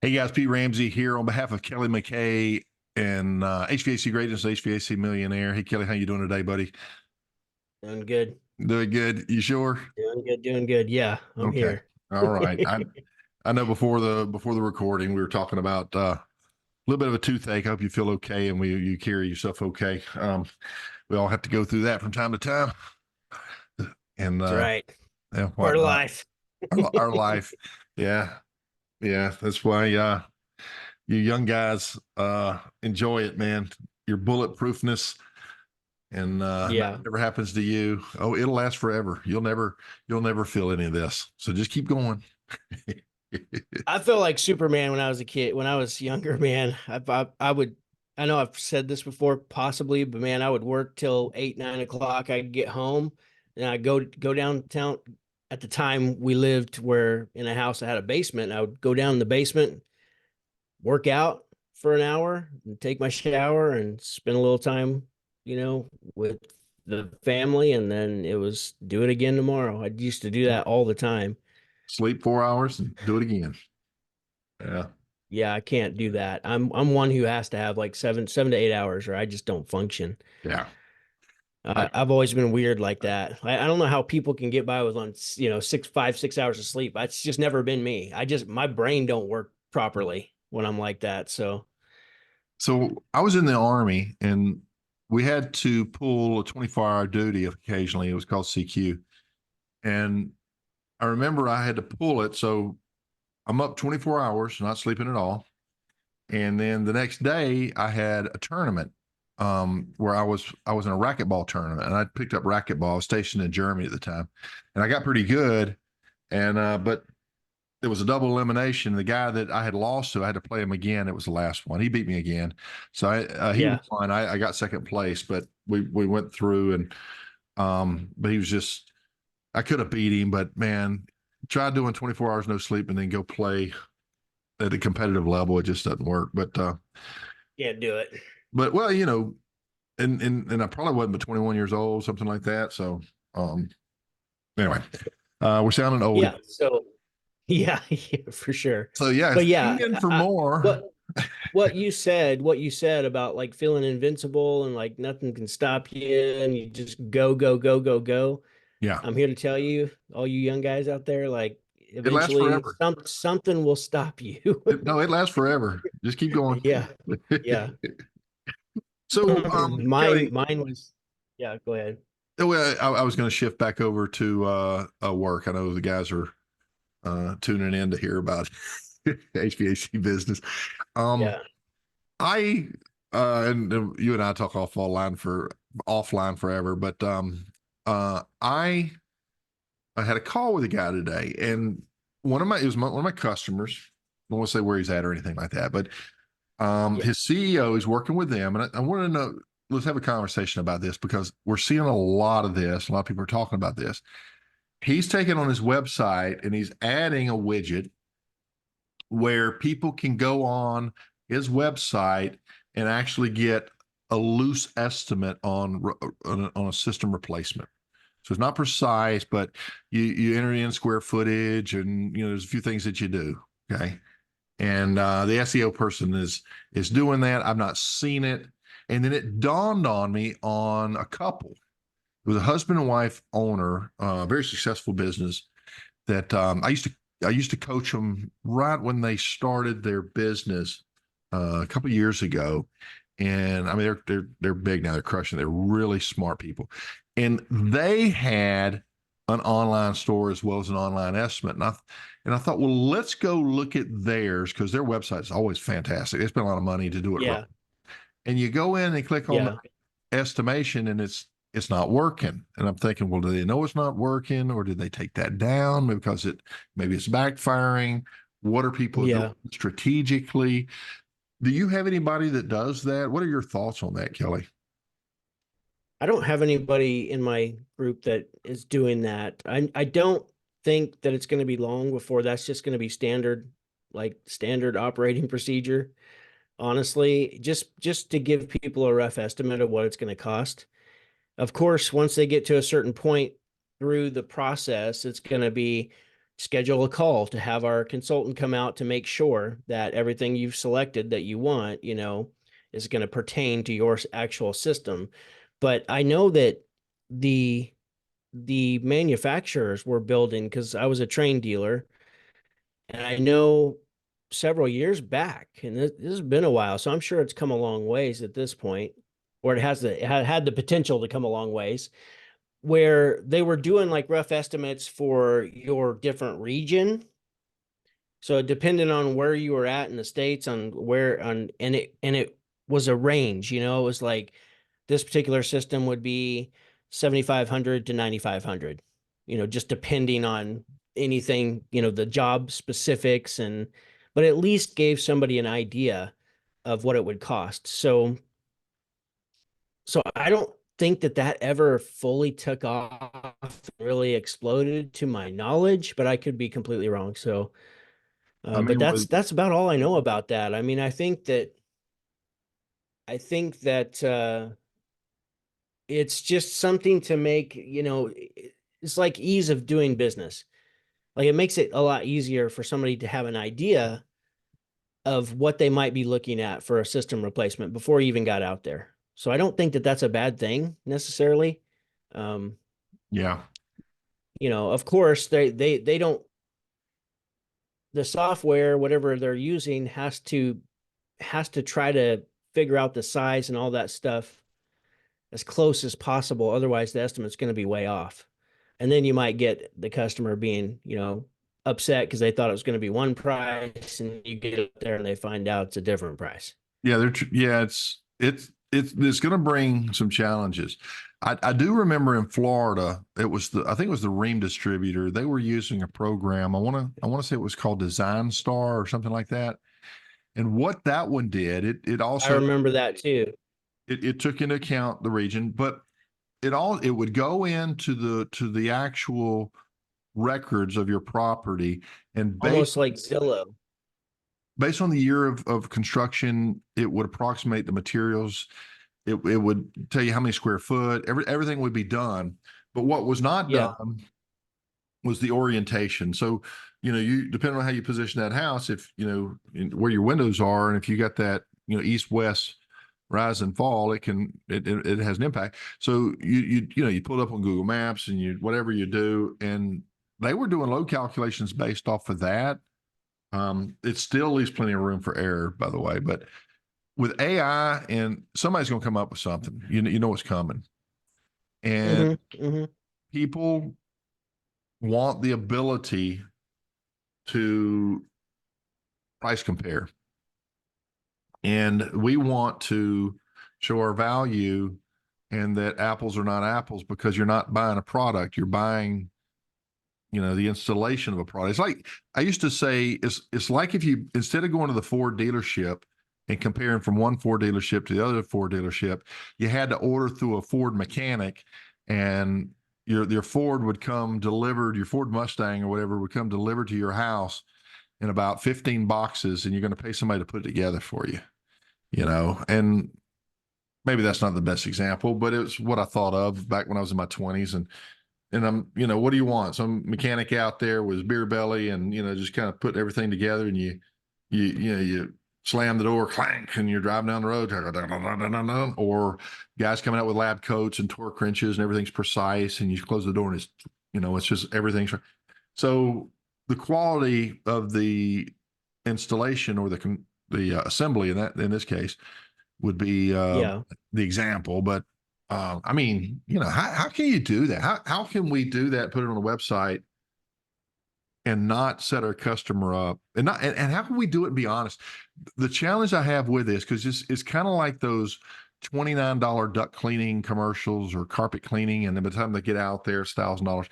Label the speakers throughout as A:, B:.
A: Hey guys, Pete Ramsey here on behalf of Kelly McKay and HVAC Greatness, HVAC Millionaire. Hey Kelly, how you doing today, buddy?
B: Doing good.
A: Doing good. You sure?
B: Doing good. Doing good. Yeah, I'm
A: Okay.
B: here.
A: All right. I know before the recording we were talking about a little bit of a toothache. I hope you feel okay and you carry yourself okay. We all have to go through that from time to time, and
B: That's right.
A: yeah,
B: Part of
A: whatnot.
B: life.
A: Our life. Yeah, yeah. That's why you young guys enjoy it, man. Your bulletproofness and
B: Yeah.
A: nothing ever happens to you. Oh, it'll last forever. You'll never feel any of this. So just keep going.
B: I felt like Superman when I was a kid. When I was younger, man, I would. I know I've said this before, possibly, but man, I would work till 8, 9 o'clock. I'd get home, and I go downtown. At the time, we lived where in a house that had a basement. I would go down in the basement, work out for an hour, and take my shower, and spend a little time, with the family, and then it was do it again tomorrow. I used to do that all the time.
A: Sleep 4 hours and do it again. Yeah.
B: Yeah, I can't do that. I'm one who has to have like 7 to 8 hours, or I just don't function.
A: Yeah. I,
B: I've always been weird like that. I don't know how people can get by with on 6 hours of sleep. It's just never been me. My brain don't work properly when I'm like that. So
A: so I was in the Army and we had to pull a 24-hour duty occasionally. It was called CQ. And I remember I had to pull it. So I'm up 24 hours, not sleeping at all. And then the next day I had a tournament where I was in a racquetball tournament and I picked up racquetball. I was stationed in Germany at the time, and I got pretty good. And but it was a double elimination. The guy that I had lost to, I had to play him again. It was the last one. He beat me again, so he
B: yeah,
A: won. I got second place, but we went through and but he was just I could have beat him, but man, try doing 24 hours no sleep and then go play at a competitive level. It just doesn't work.
B: can't do it.
A: But well, and I probably wasn't but 21 years old, something like that. So um, anyway, we're sounding old.
B: Yeah. So yeah, yeah, for sure.
A: So yeah,
B: But
A: tune
B: yeah,
A: in for more.
B: what you said about like feeling invincible and like nothing can stop you and you just go, go, go, go, go.
A: Yeah,
B: I'm here to tell you, all you young guys out there, like
A: it lasts
B: eventually
A: forever.
B: something will stop you.
A: No, it lasts forever. Just keep going.
B: Yeah. Yeah.
A: So,
B: Mine was, yeah, go ahead.
A: well, I was going to shift back over to work. I know the guys are tuning in to hear about HVAC business. Um,
B: Yeah.
A: I and you and I talk offline forever, but I had a call with a guy today, and one of my customers. I don't want to say where he's at or anything like that, but
B: Yeah.
A: his CEO is working with them, and I want to know. Let's have a conversation about this because we're seeing a lot of this. A lot of people are talking about this. He's taken on his website and he's adding a widget where people can go on his website and actually get a loose estimate on a system replacement. So it's not precise, but you enter in square footage, and there's a few things that you do. Okay, and the SEO person is doing that. I've not seen it, and then it dawned on me on a couple. It was a husband and wife owner, very successful business that I used to coach them right when they started their business a couple of years ago, and I mean they're big now. They're crushing. They're really smart people, and they had an online store as well as an online estimate. And I thought, well, let's go look at theirs because their website is always fantastic. They spend a lot of money to do it right.
B: Yeah.
A: And you go in and click on
B: Yeah.
A: the estimation, and it's not working. And I'm thinking, well, do they know it's not working, or did they take that down because maybe it's backfiring? What are people doing
B: Yeah.
A: strategically? Do you have anybody that does that? What are your thoughts on that, Kelly?
B: I don't have anybody in my group that is doing that. I don't think that it's going to be long before that's just going to be standard, like standard operating procedure. Honestly, just to give people a rough estimate of what it's going to cost. Of course, once they get to a certain point through the process, it's going to be schedule a call to have our consultant come out to make sure that everything you've selected that you want, is going to pertain to your actual system. But I know that the manufacturers were building, because I was a train dealer, and I know several years back, and this has been a while, so I'm sure it's come a long ways at this point, or it had the potential to come a long ways, where they were doing like rough estimates for your different region. So depending on where you were at in the States, on where on and it was a range, it was like this particular system would be 7,500 to 9,500, just depending on anything, the job specifics, but at least gave somebody an idea of what it would cost. So I don't think that ever fully took off, really exploded to my knowledge, but I could be completely wrong. So,
A: I
B: but
A: mean,
B: that's about all I know about that. I mean, I think that it's just something to make, it's like ease of doing business. Like it makes it a lot easier for somebody to have an idea of what they might be looking at for a system replacement before you even got out there. So I don't think that that's a bad thing necessarily. Um,
A: yeah,
B: of course they don't, the software, whatever they're using, has to try to figure out the size and all that stuff as close as possible. Otherwise, the estimate's going to be way off. And then you might get the customer being, upset because they thought it was going to be one price, and you get up there and they find out it's a different price.
A: yeah, yeah, it's going to bring some challenges. I do remember in Florida, I think it was the Ream distributor. They were using a program. I want to say it was called Design Star or something like that. And what that one did, it
B: I
A: also
B: remember that too.
A: it took into account the region, but it would go into the actual records of your property, and
B: Almost like Zillow.
A: based on the year of construction, it would approximate the materials. It would tell you how many square foot, everything would be done. But what was not
B: Yeah.
A: done was the orientation. So, you depending on how you position that house, if where your windows are, and if you got that, east west rise and fall, it has an impact. So you pull it up on Google Maps, and whatever you do, and they were doing load calculations based off of that. It still leaves plenty of room for error, by the way, but with AI, and somebody's going to come up with something, you know what's coming, and
B: Mm-hmm.
A: people want the ability to price compare, and we want to show our value, and that apples are not apples, because you're not buying a product, you're buying the installation of a product. It's like I used to say, it's like if you, instead of going to the Ford dealership and comparing from one Ford dealership to the other Ford dealership, you had to order through a Ford mechanic, and your Ford would come delivered, your Ford Mustang or whatever would come delivered to your house in about 15 boxes, and you're going to pay somebody to put it together for you, and maybe that's not the best example, but it was what I thought of back when I was in my 20s. And I'm, what do you want? Some mechanic out there with his beer belly and, just kind of putting everything together, and you slam the door, clank, and you're driving down the road, or guys coming out with lab coats and torque wrenches, and everything's precise, and you close the door and it's just everything's. So the quality of the installation, or the assembly in this case, would be
B: Yeah.
A: the example. But I mean, how can you do that? How can we do that? Put it on a website and not set our customer up, and how can we do it and be honest? The challenge I have with this, because it's kind of like those $29 duct cleaning commercials or carpet cleaning, and then by the time they get out there, it's $1,000.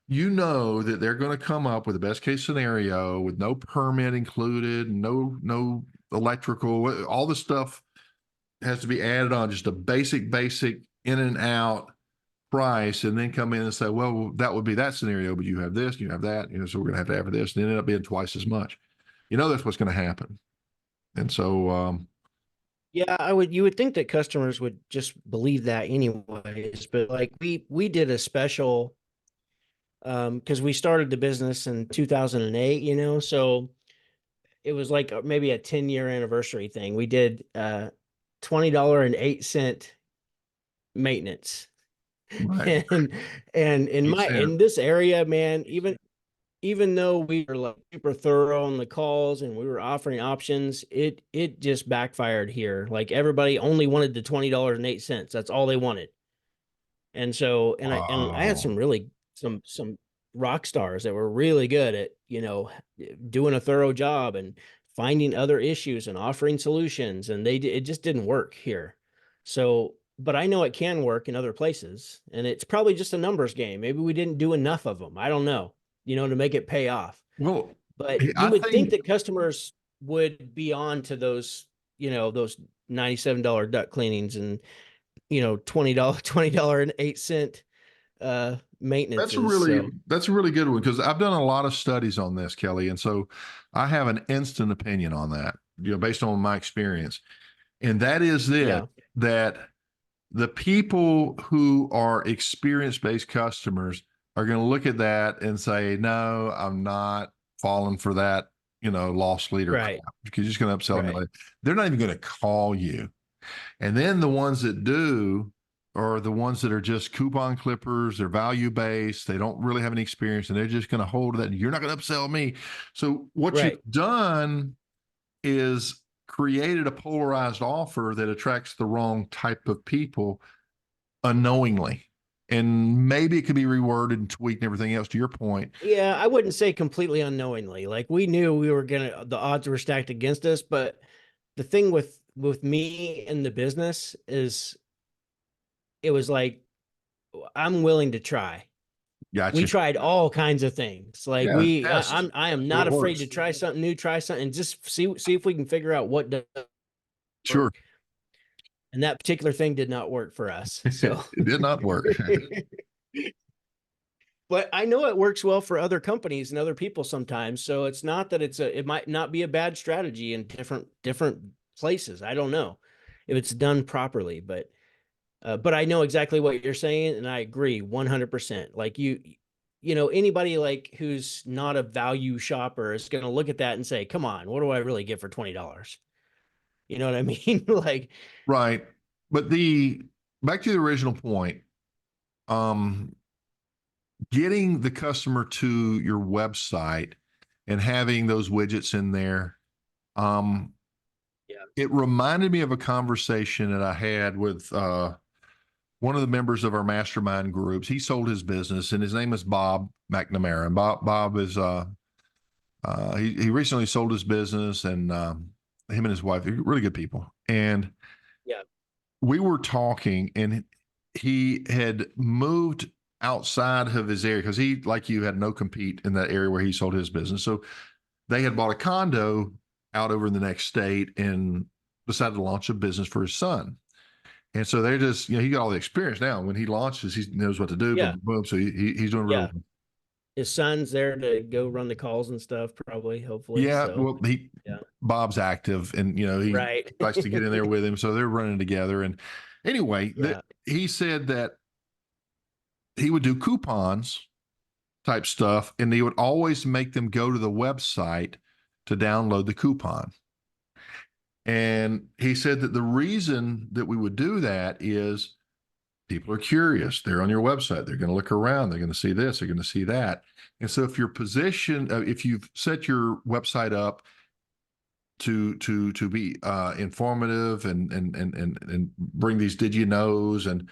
A: That they're going to come up with the best case scenario with no permit included, no electrical, all the stuff has to be added on, just a basic in and out price, and then come in and say, well, that would be that scenario, but you have this, you have that, so we're going to have this, and it end up being twice as much. That's what's going to happen. And so,
B: Yeah, you would think that customers would just believe that anyways, but like we did a special because we started the business in 2008, so it was like maybe a 10-year anniversary thing. We did $20.08 maintenance.
A: Right.
B: And in
A: Makes sense.
B: in this area, man, even though we were like super thorough on the calls and we were offering options, it just backfired here. Like everybody only wanted the $20.08. That's all they wanted. And so, and I had
A: Oh,
B: some really some rock stars that were really good at, doing a thorough job and finding other issues and offering solutions. And it just didn't work here. So, but I know it can work in other places, and it's probably just a numbers game. Maybe we didn't do enough of them. I don't know, to make it pay off.
A: well,
B: But you
A: I
B: would think
A: think,
B: that customers would be on to those, those $97 duct cleanings and, $20.08 maintenances. So
A: that's a really good one because I've done a lot of studies on this, Kelly, and so I have an instant opinion on that, based on my experience, and that is this:
B: yeah,
A: that the people who are experience-based customers are going to look at that and say, "No, I'm not falling for that, loss leader crap,
B: right,
A: because you're just going to upsell me
B: right,
A: later." They're not even going to call you. And then the ones that do are the ones that are just coupon clippers. They're value based. They don't really have any experience, and they're just going to hold that. You're not going to upsell me. So what you've
B: right.
A: done is created a polarized offer that attracts the wrong type of people unknowingly. And maybe it could be reworded and tweaked and everything else, to your point.
B: Yeah, I wouldn't say completely unknowingly. Like we knew the odds were stacked against us, but the thing with me in the business is it was like I'm willing to try. We
A: Gotcha.
B: tried all kinds of things. Like
A: Yeah. Test.
B: I am
A: So
B: not
A: it
B: afraid
A: works.
B: to try something new, try something, and just see if we can figure out what does
A: Sure.
B: work. And that particular thing did not work for us. So
A: It did not work.
B: but I know it works well for other companies and other people sometimes. So it's not that it might not be a bad strategy in different places. I don't know if it's done properly, but I know exactly what you're saying, and I agree 100%. Like anybody like who's not a value shopper is going to look at that and say, "Come on, what do I really get for $20?" You know what I mean? Like,
A: Right. But back to the original point, um, getting the customer to your website and having those widgets in there, um,
B: yeah,
A: it reminded me of a conversation that I had with one of the members of our mastermind groups. He sold his business, and his name is Bob McNamara. And Bob is he recently sold his business, and him and his wife are really good people. And
B: yeah,
A: we were talking, and he had moved outside of his area because he, like you, had no compete in that area where he sold his business. So they had bought a condo out over in the next state and decided to launch a business for his son. And so they just, he got all the experience now. When he launches, he knows what to do. Boom,
B: yeah,
A: boom, boom. So he's doing really
B: yeah.
A: well.
B: His son's there to go run the calls and stuff, probably, hopefully.
A: Yeah,
B: So,
A: well,
B: yeah,
A: Bob's active, and he
B: right.
A: likes to get in there with him, so they're running together. And anyway,
B: Yeah.
A: he said that he would do coupons type stuff, and he would always make them go to the website to download the coupon. And he said that the reason that we would do that is people are curious. They're on your website. They're going to look around. They're going to see this. They're going to see that. And so if if you've set your website up to be informative and bring these did you knows and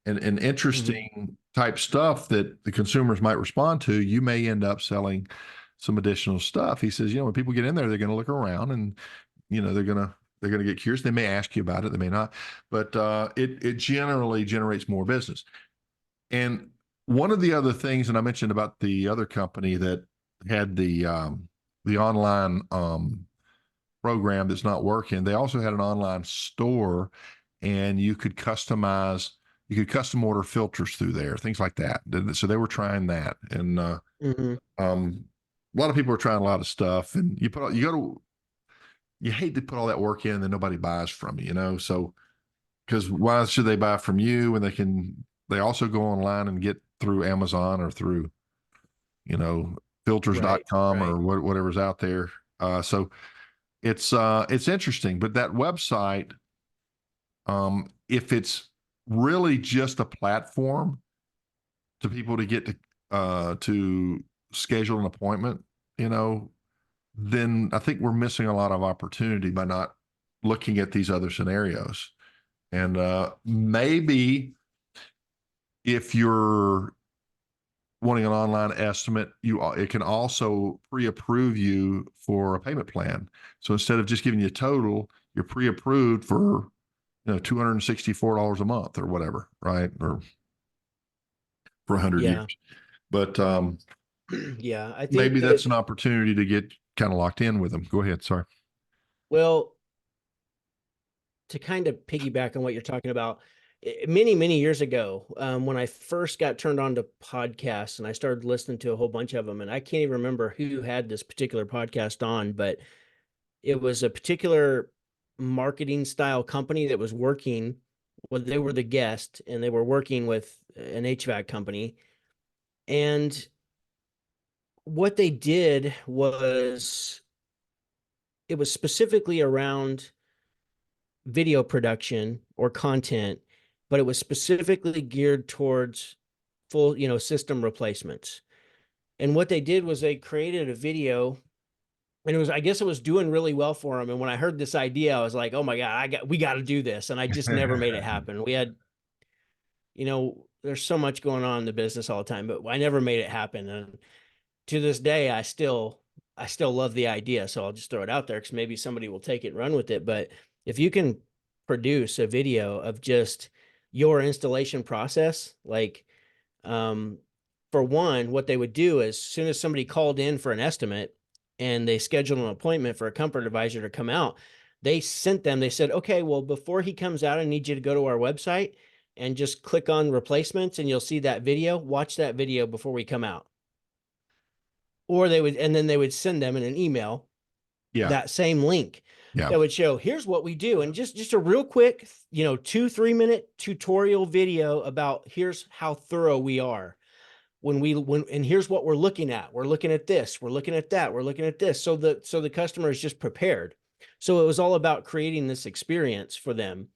B: Hmm.
A: interesting type stuff that the consumers might respond to, you may end up selling some additional stuff. He says, when people get in there, they're going to look around, and they're gonna get curious. They may ask you about it, they may not, but it generally generates more business. And one of the other things, and I mentioned about the other company that had the online program that's not working. They also had an online store, and you could custom order filters through there, things like that. So they were trying that, and
B: Hmm.
A: a lot of people are trying a lot of stuff. And you hate to put all that work in and then nobody buys from you. So because why should they buy from you when they also go online and get through Amazon or through you know,
B: Right.
A: filters.com
B: Right.
A: or whatever's out there. So it's interesting, but that website, if it's really just a platform to people to get to schedule an appointment, you know, then I think we're missing a lot of opportunity by not looking at these other scenarios. And maybe if you're wanting an online estimate, it can also pre-approve you for a payment plan. So instead of just giving you a total, you're pre-approved for $264 a month or whatever, right? Or for 100
B: Yeah.
A: years. But
B: Yeah. I think
A: maybe
B: that,
A: that's an opportunity to get kind of locked in with them. Go ahead. Sorry.
B: well, to kind of piggyback on what you're talking about, many, many years ago, when I first got turned on to podcasts and I started listening to a whole bunch of them, and I can't even remember who had this particular podcast on, but it was a particular marketing style company that was working. Well, they were the guest and they were working with an HVAC company. And what they did was it was specifically around video production or content, but it was specifically geared towards full, system replacements. And what they did was they created a video, and I guess it was doing really well for them. And when I heard this idea, I was like, oh my God, we got to do this. And I just never made it happen. We had, there's so much going on in the business all the time, but I never made it happen. And to this day, I still love the idea. So I'll just throw it out there because maybe somebody will take it and run with it. But if you can produce a video of just your installation process, like, um, for one, what they would do is as soon as somebody called in for an estimate and they scheduled an appointment for a comfort advisor to come out, they said, okay, well, before he comes out, I need you to go to our website and just click on replacements and you'll see that video. Watch that video before we come out. Or then they would send them in an email
A: Yeah.
B: that same link
A: Yeah.
B: that would show, here's what we do. And just a real quick, 2-3 minute tutorial video about here's how thorough we are and here's what we're looking at. We're looking at this, we're looking at that, we're looking at this. So the customer is just prepared. So it was all about creating this experience for them.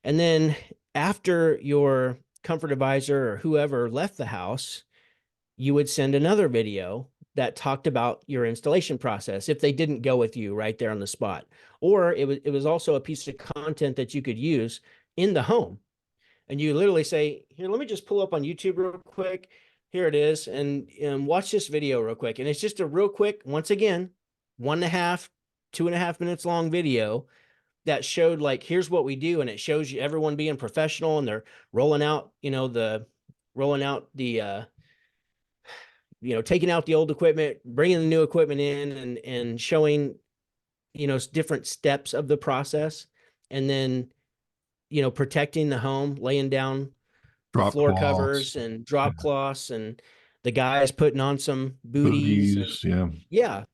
B: And then after your comfort advisor or whoever left the house, you would send another video that talked about your installation process if they didn't go with you right there on the spot. Or it was also a piece of content that you could use in the home. And you literally say, here, let me just pull up on YouTube real quick. Here it is. And watch this video real quick. And it's just a real quick, once again, 1.5, 2.5 minutes long video that showed like, here's what we do. And it shows you everyone being professional and they're rolling out, taking out the old equipment, bringing the new equipment in and showing, different steps of the process. And then, protecting the home, laying down the
A: Drop
B: floor
A: cloths,
B: covers and drop cloths and the guys putting on some booties and
A: booties. Yeah.
B: yeah.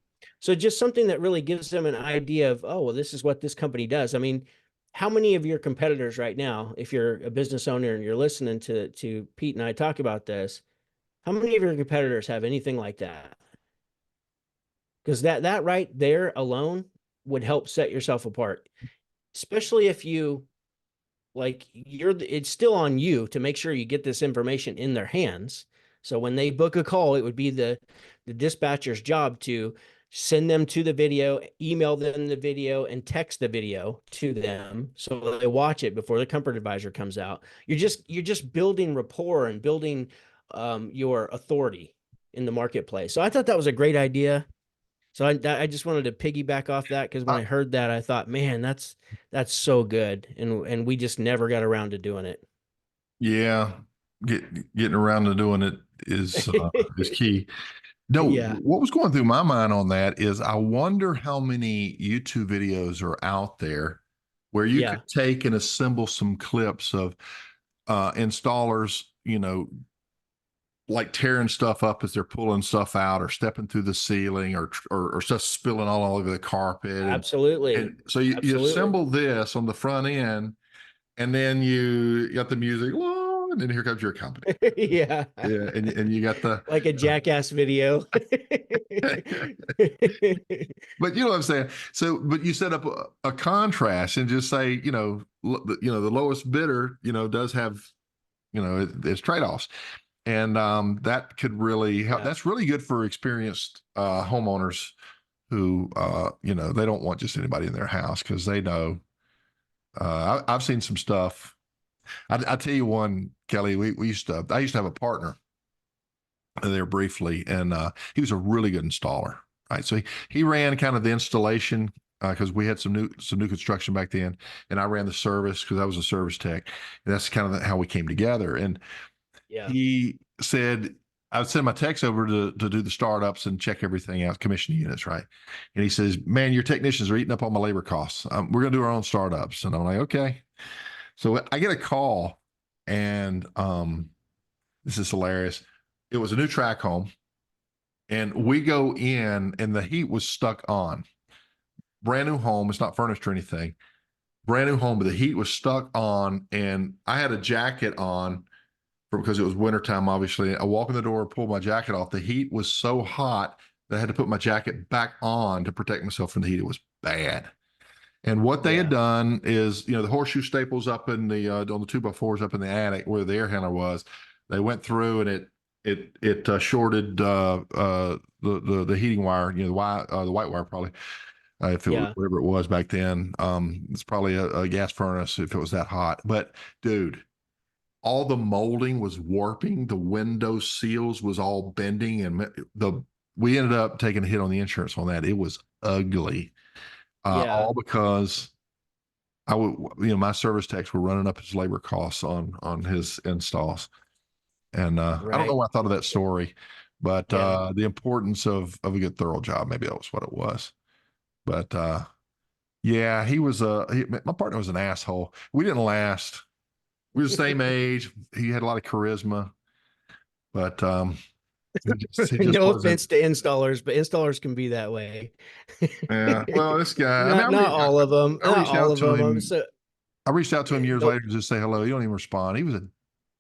B: So just something that really gives them an idea of, oh, well, this is what this company does. I mean, how many of your competitors right now, if you're a business owner and you're listening to Pete and I talk about this, how many of your competitors have anything like that? Because that right there alone would help set yourself apart, especially if it's still on you to make sure you get this information in their hands. So when they book a call, it would be the dispatcher's job to send them to the video, email them the video, and text the video to them so they watch it before the comfort advisor comes out. You're just building rapport and building your authority in the marketplace. So I thought that was a great idea. So I just wanted to piggyback off that because when
A: Uh,
B: I heard that, I thought, man, that's so good, and we just never got around to doing
A: yeah. Getting around to doing it is
B: it.
A: key. No,
B: Yeah,
A: what was going through my mind on that is I wonder how many YouTube videos are out there where you could
B: yeah,
A: take and assemble some clips of installers, like tearing stuff up as they're pulling stuff out or stepping through the ceiling or stuff spilling all over the carpet.
B: absolutely,
A: And so you
B: absolutely.
A: assemble this on the front end and then you got the music, "Lord, and then here comes your company.
B: Yeah.
A: Yeah, and you got the
B: Like a jackass video.
A: but you know what I'm saying. So, but you set up a contrast and just say, the lowest bidder, does have, it's trade offs, and that could really help.
B: Yeah.
A: That's really good for experienced homeowners who, they don't want just anybody in their house because they know. I've seen some stuff. I tell you one, Kelly. I used to have a partner there briefly, and he was a really good installer. Right, so he ran kind of the installation because we had some new construction back then, and I ran the service because I was a service tech, and that's kind of how we came together. And
B: Yeah.
A: he said I would send my techs over to do the startups and check everything out, commission units, right? And he says, "Man, your technicians are eating up all my labor costs. We're going to do our own startups." And I'm like, "Okay." So I get a call, and this is hilarious. It was a new track home, and we go in, and the heat was stuck on. Brand new home. It's not furnished or anything. Brand new home, but the heat was stuck on, and I had a jacket on because it was wintertime, obviously. I walk in the door, pull my jacket off. The heat was so hot that I had to put my jacket back on to protect myself from the heat. It was bad. And what they had
B: Yeah.
A: done is, the horseshoe staples up in the on the 2x4s up in the attic where the air handler was. They went through and it shorted the heating wire, the white wire probably, if it was
B: Yeah.
A: whatever it was back then. It's probably a gas furnace if it was that hot. But dude, all the molding was warping. The window seals was all bending, and we ended up taking a hit on the insurance on that. It was ugly,
B: Yeah.
A: all because my service techs were running up his labor costs on his installs. And I don't know
B: Right.
A: why I thought of that story, but
B: Yeah.
A: the importance of a good thorough job, maybe that was what it was. But yeah, my partner was an asshole. We didn't last. We were the same age. He had a lot of charisma, but he just
B: No
A: wasn't.
B: offense to installers, but installers can be that way.
A: Yeah. Well, this guy. I mean,
B: Not all of them.
A: I
B: Not
A: reached
B: all
A: out
B: of
A: to
B: them.
A: him.
B: So
A: I reached out to him years
B: nope.
A: later to just say hello. He don't even respond. He was a.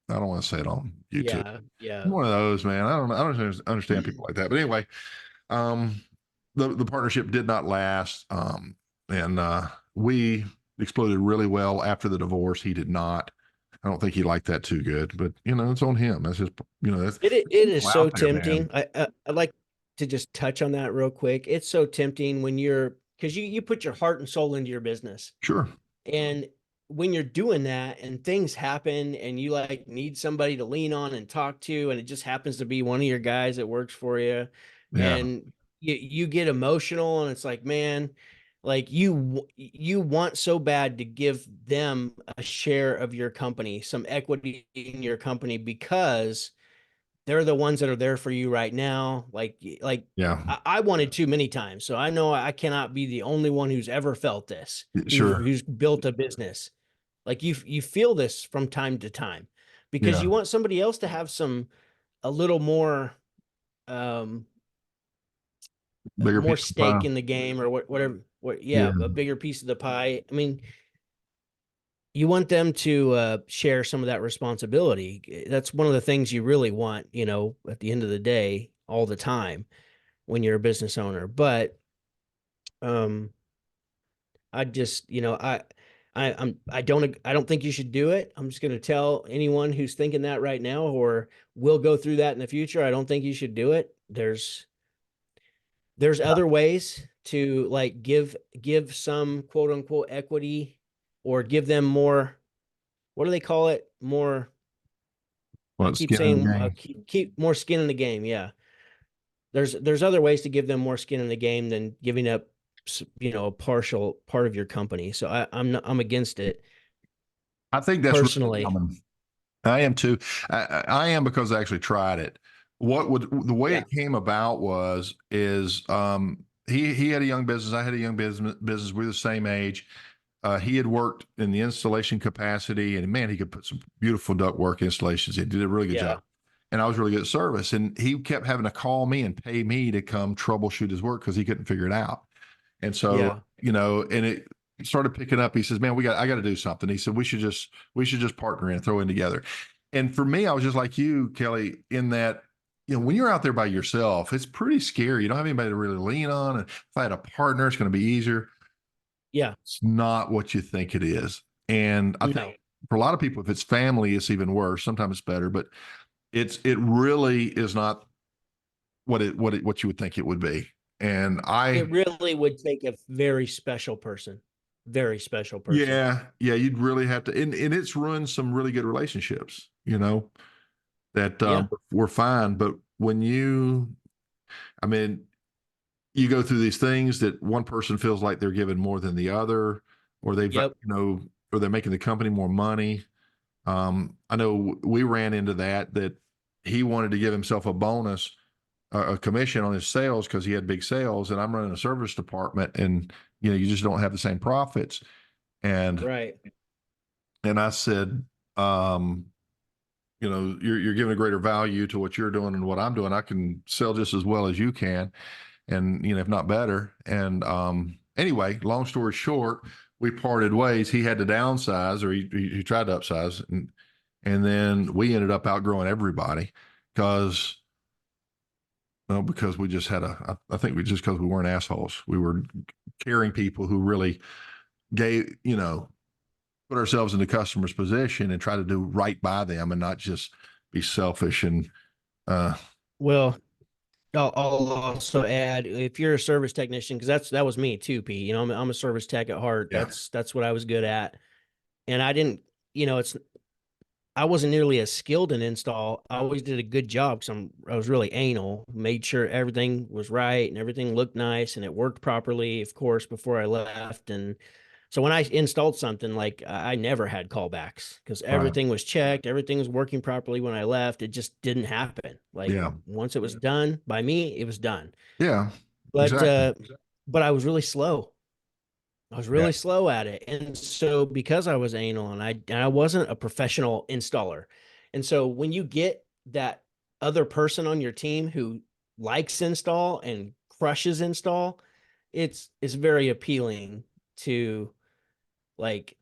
A: I don't want to say it on YouTube.
B: Yeah. Yeah.
A: One of those, man. I don't understand people like that. But anyway, um, the partnership did not last, and we exploded really well after the divorce. He did not. I don't think he liked that too good, but it's on him. That's just that's
B: It is
A: people
B: so
A: out there, man.
B: tempting. I'd like to just touch on that real quick. It's so tempting when because you put your heart and soul into your business.
A: Sure.
B: And when you're doing that and things happen and you like need somebody to lean on and talk to, and it just happens to be one of your guys that works for you,
A: Yeah.
B: and you get emotional, and it's like, man, like you want so bad to give them a share of your company, some equity in your company, because they're the ones that are there for you right now. Like
A: Yeah.
B: I wanted too many times. So I know I cannot be the only one who's ever felt this,
A: Sure.
B: who's built a business. Like you feel this from time to time because
A: Yeah.
B: you want somebody else to have a little um
A: Bigger
B: more
A: piece of the pie.
B: stake in the game, or whatever,
A: Yeah.
B: yeah, a bigger piece of the pie. I mean, you want them to share some of that responsibility. That's one of the things you really want, at the end of the day, all the time when you're a business owner. But um, I just, I don't think you should do it. I'm just going to tell anyone who's thinking that right now or will go through that in the future. I don't think you should do it. There's other ways to like give some quote unquote equity, or give them more. What do they call it? More. I
A: What
B: keep
A: skin in the
B: saying
A: game?
B: keep more skin in the game. Yeah, there's other ways to give them more skin in the game than giving up, a partial part of your company. So I'm against it
A: I think that's really
B: personally.
A: common. I am too. I am because I actually tried it. The way
B: Yeah,
A: it came about is he had a young business. I had a young business. We're the same age. He had worked in the installation capacity, and man, he could put some beautiful ductwork installations. He did a really good job,
B: yeah,
A: and I was really good at service. And he kept having to call me and pay me to come troubleshoot his work because he couldn't figure it out. And so,
B: yeah,
A: and it started picking up. He says, "Man, I got to do something." He said, "We should just partner in, throw in together." And for me, I was just like you, Kelly, in that, when you're out there by yourself, it's pretty scary. You don't have anybody to really lean on. And if I had a partner, it's going to be easier.
B: Yeah.
A: It's not what you think it is. And I think
B: No,
A: for a lot of people, if it's family, it's even worse. Sometimes it's better, but it really is not what you would think it would be. And
B: it really would take a very special person.
A: yeah, you'd really have to, and it's ruined some really good relationships, that
B: Yeah.
A: were fine. But when I mean, you go through these things that one person feels like they're giving more than the other, or
B: Yep.
A: or they're making the company more money. I know we ran into that he wanted to give himself a bonus, a commission on his sales because he had big sales, and I'm running a service department, and you just don't have the same profits. And
B: Right.
A: and I said, um, you're giving a greater value to what you're doing and what I'm doing. I can sell just as well as you can, and if not better. And anyway, long story short, we parted ways. He had to downsize, or he tried to upsize, and then we ended up outgrowing everybody because because we just had I think we just because we weren't assholes. We were caring people who really gave, put ourselves in the customer's position and try to do right by them and not just be selfish and uh
B: Well, I'll also add, if you're a service technician, because that was me too, Pete. I'm a service tech at heart.
A: yeah,
B: That's what I was good at, and I didn't. It's I wasn't nearly as skilled in install. I always did a good job because I was really anal, made sure everything was right and everything looked nice and it worked properly, of course, before I left. And so when I installed something, like I never had callbacks because
A: right,
B: everything was checked, everything was working properly when I left. It just didn't happen. Like
A: yeah,
B: once it was done by me, it was done.
A: yeah,
B: But
A: exactly,
B: but I was really slow. I was
A: yeah,
B: really slow at it. And so because I was anal and I wasn't a professional installer. And so when you get that other person on your team who likes install and crushes install, it's very appealing to like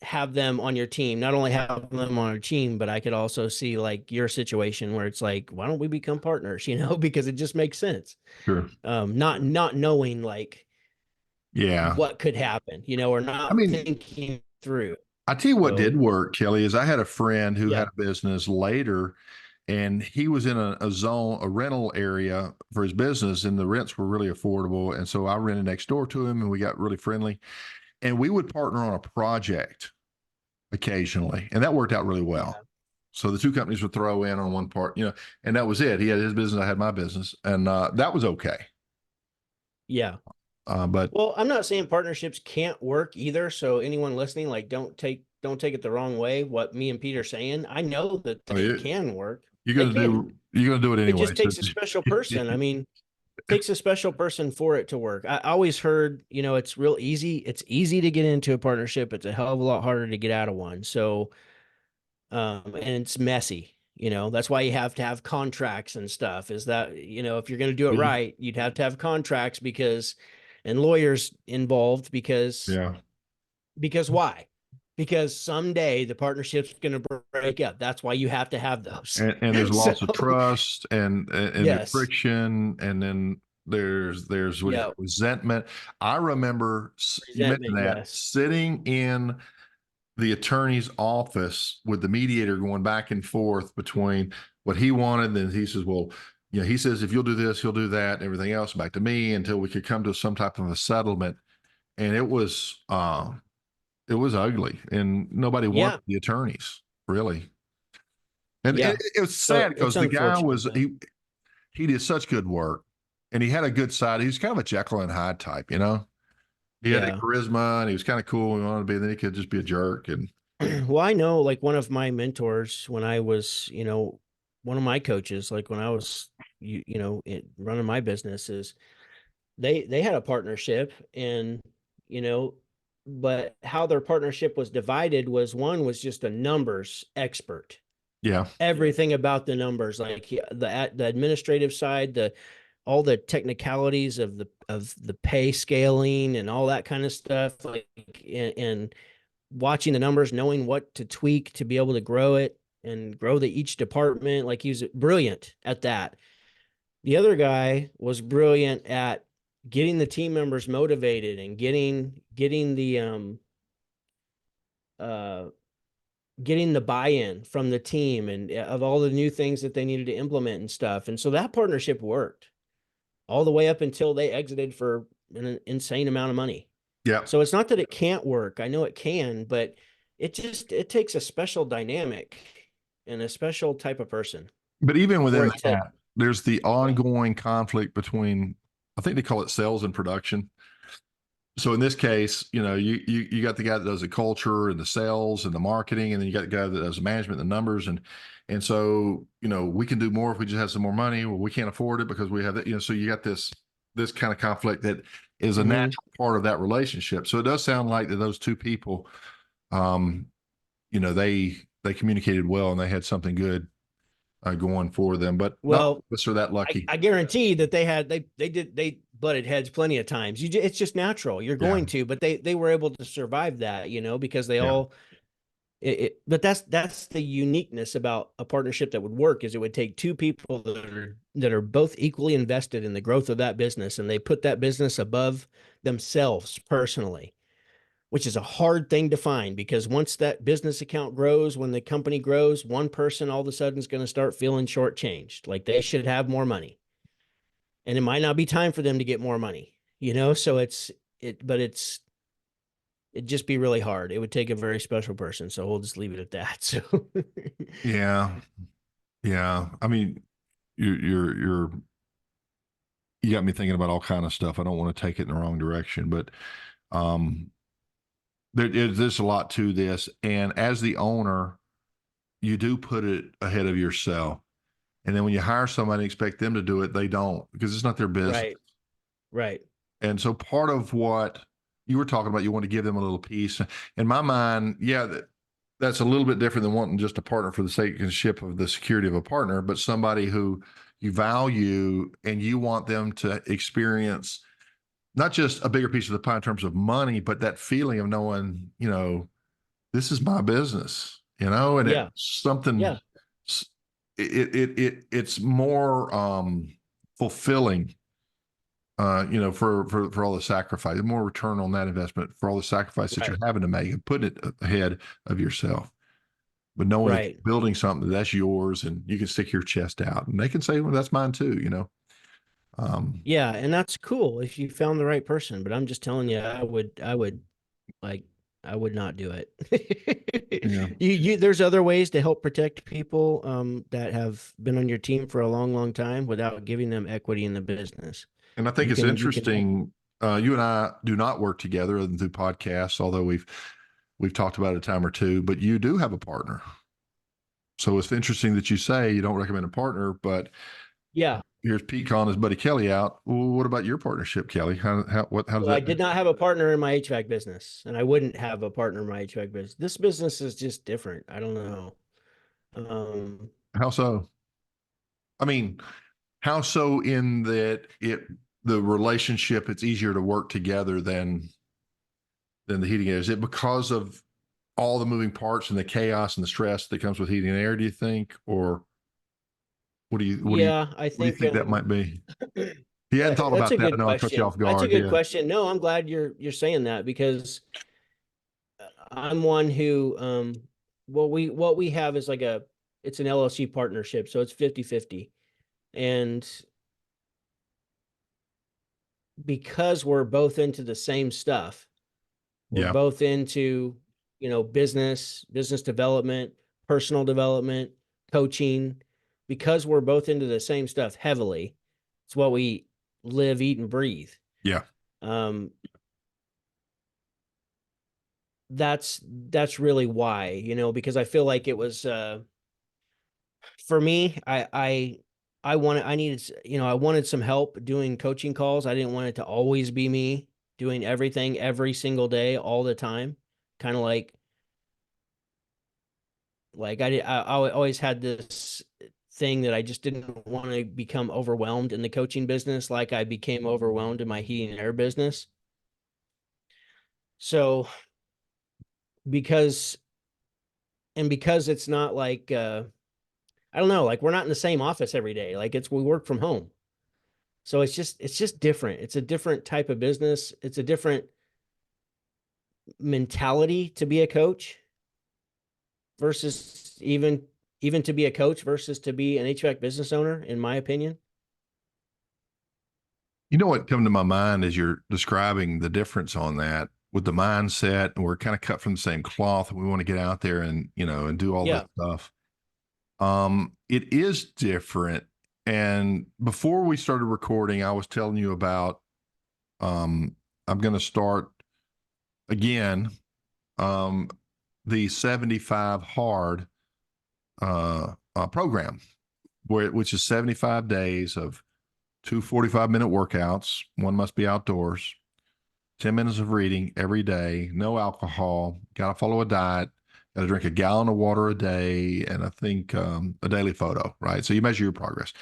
B: have them on your team. Not only have them on our team, but I could also see like your situation where it's like, why don't we become partners, because it just makes sense.
A: sure,
B: Not knowing like
A: yeah.
B: what could happen, or
A: I
B: not
A: mean,
B: thinking through.
A: I tell you what
B: So
A: did work, Kelly, is I had a friend who
B: yeah,
A: had a business later, and he was in a zone, a rental area for his business, and the rents were really affordable. And so I rented next door to him, and we got really friendly. And we would partner on a project occasionally, and that worked out really well.
B: yeah,
A: So the two companies would throw in on one part, and that was it. He had his business, I had my business, and that was okay.
B: yeah.
A: But
B: Well, I'm not saying partnerships can't work either. So anyone listening, like, don't take it the wrong way. What me and Pete are saying, I know that
A: I
B: they
A: mean,
B: can work.
A: you're
B: They
A: gonna
B: can.
A: do you're gonna do it
B: It
A: anyway.
B: just
A: So
B: takes a special person. I mean, takes a special person for it to work. I always heard, it's real easy. It's easy to get into a partnership. It's a hell of a lot harder to get out of one. So and it's messy. That's why you have to have contracts and stuff. Is that if you're going to do it right, you'd have to have contracts and lawyers involved
A: yeah,
B: because why? Because someday the partnership's going to break up. That's why you have to have those.
A: and there's
B: So
A: loss of trust, and there's
B: yes,
A: friction, and then there's what do you
B: yeah,
A: call resentment. I remember you
B: resentment,
A: mentioned that
B: yes,
A: sitting in the attorney's office with the mediator going back and forth between what he wanted, and then he says, well, he says if you'll do this, he'll do that, and everything else back to me until we could come to some type of a settlement. And it was ugly, and nobody wanted
B: yeah,
A: the attorneys really. And
B: yeah.
A: it was
B: So
A: sad because
B: it's
A: the guy
B: unfortunate,
A: was
B: but
A: he did such good work, and he had a good side. He was kind of a Jekyll and Hyde type. He had that
B: yeah.
A: charisma, and he was kind of cool. He wanted to be. Then he could just be a jerk. And
B: Well, I know like one of my mentors when I was, one of my coaches, like when I was, running my businesses, they had a partnership and, you know, but how their partnership was divided was one was just a numbers expert,
A: yeah,
B: everything about the numbers, like the administrative side, all the technicalities of the pay scaling and all that kind of stuff, like and watching the numbers, knowing what to tweak to be able to grow it. and grow each department. Like, he was brilliant at that. The other guy was brilliant at getting the team members motivated and getting the uh getting the buy-in from the team and of all the new things that they needed to implement and stuff. And so that partnership worked all the way up until they exited for an insane amount of money.
A: Yeah.
B: So it's not that it can't work. I know it can, but it takes a special dynamic and a special type of person
A: But even
B: for
A: within
B: it to.
A: that, there's the
B: Yeah.
A: ongoing conflict between, I think they call it sales and production. So in this case, you got the guy that does the culture and the sales and the marketing, and then you got the guy that does the management, the numbers, and so we can do more if we just have some more money. Well, we can't afford it because we have that. So you got this kind of conflict that is a
B: Mhm.
A: natural part of that relationship. So it does sound like that those two people, um, they communicated well and they had something good going for them. But not all
B: Well,
A: of us are that
B: I,
A: lucky.
B: I guarantee that they butted heads plenty of times. It's just natural. You're
A: Yeah,
B: going to, but they were able to survive that, because they
A: yeah,
B: all but that's the uniqueness about a partnership that would work, is it would take two people that are both equally invested in the growth of that business, and they put that business above themselves personally, which is a hard thing to find, because once that business account grows, when the company grows, one person all of a sudden is going to start feeling shortchanged, like they should have more money, and it might not be time for them to get more money, so it'd just be really hard. It would take a very special person. So we'll just leave it at that. So
A: yeah, yeah. I mean, you're you got me thinking about all kind of stuff. I don't want to take it in the wrong direction, but um, there's a lot to this. And as the owner, you do put it ahead of yourself. And then when you hire somebody and expect them to do it, they don't, because it's not their business.
B: right, right.
A: And so part of what you were talking about, you want to give them a little piece. In my mind, yeah, that's a little bit different than wanting just a partner for the sake of the security of a partner, but somebody who you value and you want them to experience not just a bigger piece of the pie in terms of money, but that feeling of knowing, this is my business, and it's
B: Yeah,
A: something,
B: yeah,
A: it's more fulfilling, for all the sacrifice, more return on that investment for all the sacrifice that you're
B: right,
A: having to make and putting it ahead of yourself. But knowing that
B: right.
A: you're building something that's yours and you can stick your chest out and they can say, well, that's mine too. Um,
B: Yeah, and that's cool if you found the right person. But I'm just telling you, like, I would not do it.
A: yeah.
B: There's other ways to help protect people that have been on your team for a long, long time without giving them equity in the business.
A: And I think
B: You
A: it's
B: can, you can,
A: interesting. You and I do not work together other than through podcasts, although we've talked about it a time or two, but you do have a partner. So it's interesting that you say you don't recommend a partner, but
B: yeah.
A: here's Pete calling his buddy Kelly out. Well, what about your partnership, Kelly? How does
B: Well, I
A: that?
B: did not have a partner in my HVAC business, and I wouldn't have a partner in my HVAC business. This business is just different. I don't know. Um,
A: How so? I mean, how so in that the relationship, it's easier to work together than the heating and air? Is it because of all the moving parts and the chaos and the stress that comes with heating and air, do you think? Or what do you what do you
B: yeah, I
A: what do you
B: think
A: think that might be? He hadn't thought
B: that's
A: about
B: a
A: that. I
B: good
A: know I cut you
B: question.
A: off
B: That's a
A: guard.
B: good
A: Yeah.
B: question. No, I'm glad you're saying that, because I'm one who what we have is like it's an LLC partnership, so it's 50-50. And because we're both into the same stuff, we're
A: Yeah.
B: both into, business development, personal development, coaching, because we're both into the same stuff heavily. It's what we live, eat, and breathe.
A: Yeah.
B: Um, that's really why, because I feel like it was for me, I needed, I wanted some help doing coaching calls. I didn't want it to always be me doing everything every single day, all the time. Kind of like I always had this thing that I just didn't want to become overwhelmed in the coaching business, like I became overwhelmed in my heating and air business. So because and because it's not like I don't know, like we're not in the same office every day. Like it's we work from home. So it's just different. It's a different type of business. It's a different mentality to be a coach versus even to be a coach versus to be an HVAC business owner, in my opinion.
A: You know what come to my mind as you're describing the difference on that with the mindset, and we're kind of cut from the same cloth, and we want to get out there and and do all this
B: Yeah.
A: stuff. It is different. And before we started recording, I was telling you about I'm going to start again the 75 hard program, which is 75 days of two 45-minute workouts. One must be outdoors, 10 minutes of reading every day, no alcohol, got to follow a diet, got to drink a gallon of water a day, and I think a daily photo, right? So you measure your progress.